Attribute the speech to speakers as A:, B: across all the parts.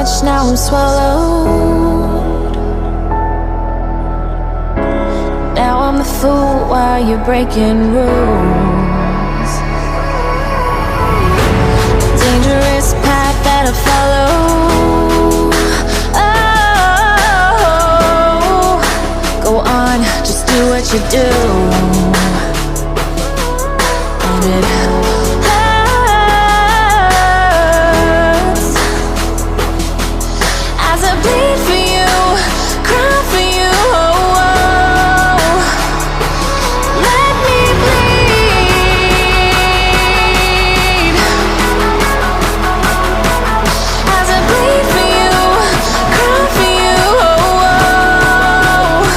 A: much, now I'm swallowed. Now I'm the fool while you're breaking rules. Dangerous path that I follow. Oh, go on, just do what you do. And it hurts as I bleed for you, cry for you. Oh, oh. Let me bleed as I bleed for you, cry for you. Oh, oh.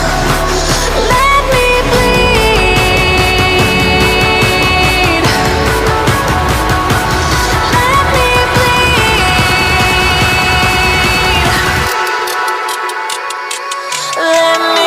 A: Let me bleed. Let me bleed. Let me.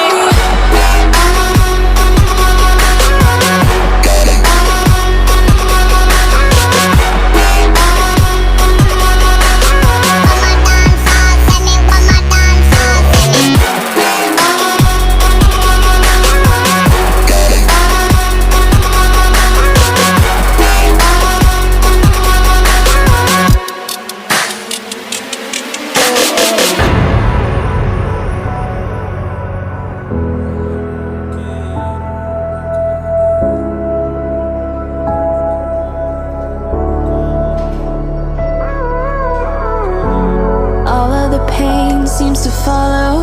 A: All of the pain seems to follow,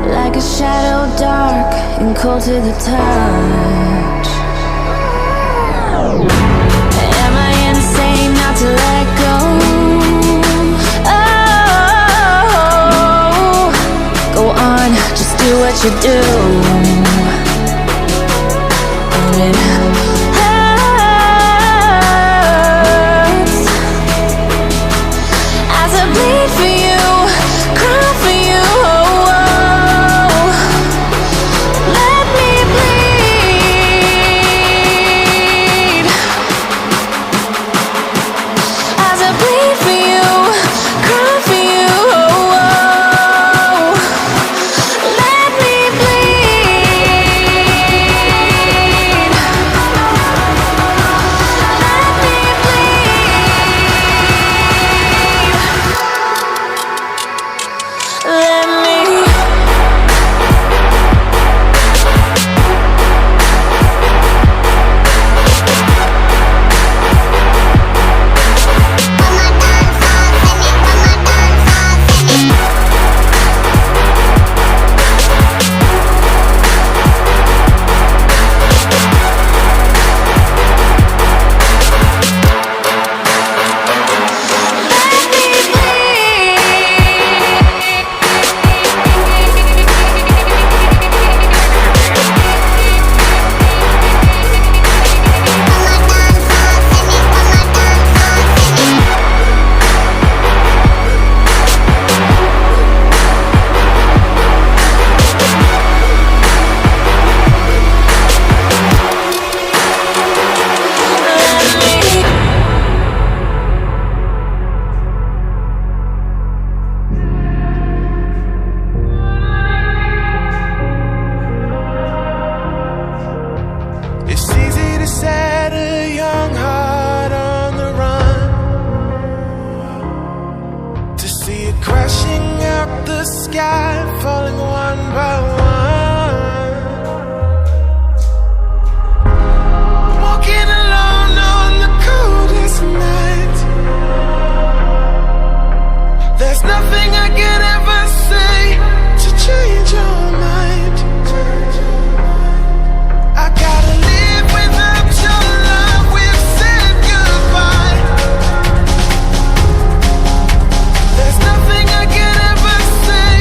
A: like a shadow dark and cold to the touch. Am I insane not to let go? Oh, go on, just do what you do. And it hurts as I bleed for you, cry for you. Oh, oh. Let me bleed as I bleed for you, cry for you. Oh, oh. Let me bleed. Let me bleed. Let me.
B: It's easy to set a young heart on the run, to see it crashing up the sky, falling one by one. Walking alone on the coldest night. There's nothing I can ever say to change your mind. I gotta live without your love. We've said goodbye. There's nothing I can ever say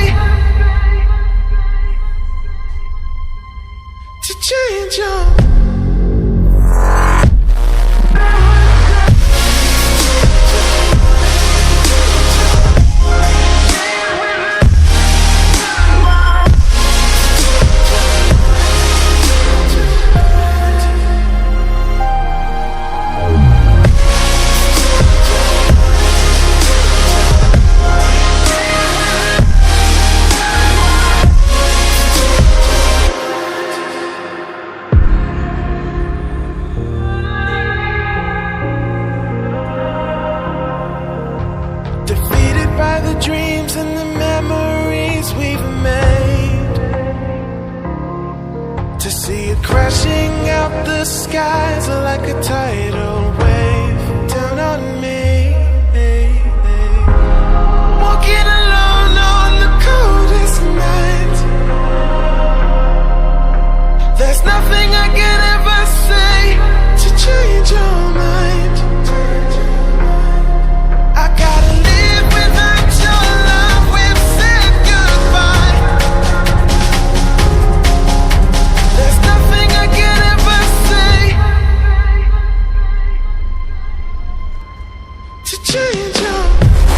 B: dreams and the memories we've made, to see it crashing out the skies like a tidal wave down on me. Walking alone on the coldest night, there's nothing I can ever say to change your mind. I gotta live without your love, we've said goodbye. There's nothing I can ever say to change your mind.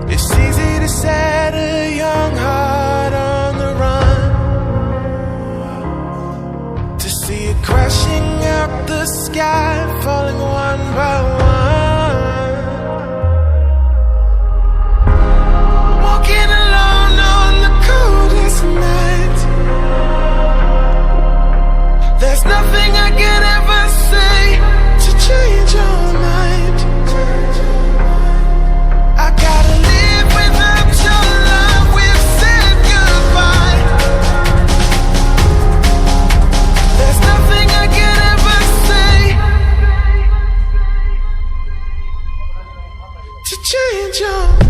B: It's easy to set a young heart on the run, to see it crashing out the sky, falling one by one. Walking alone on the coldest night, there's nothing I can ever say to change your mind. I gotta live without your love, we've said goodbye. There's nothing I can ever say to change your mind.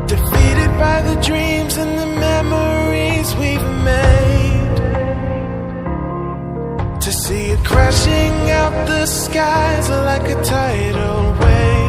B: Defeated by the dreams and the memories we've made, to see it crashing out the skies like a tidal wave.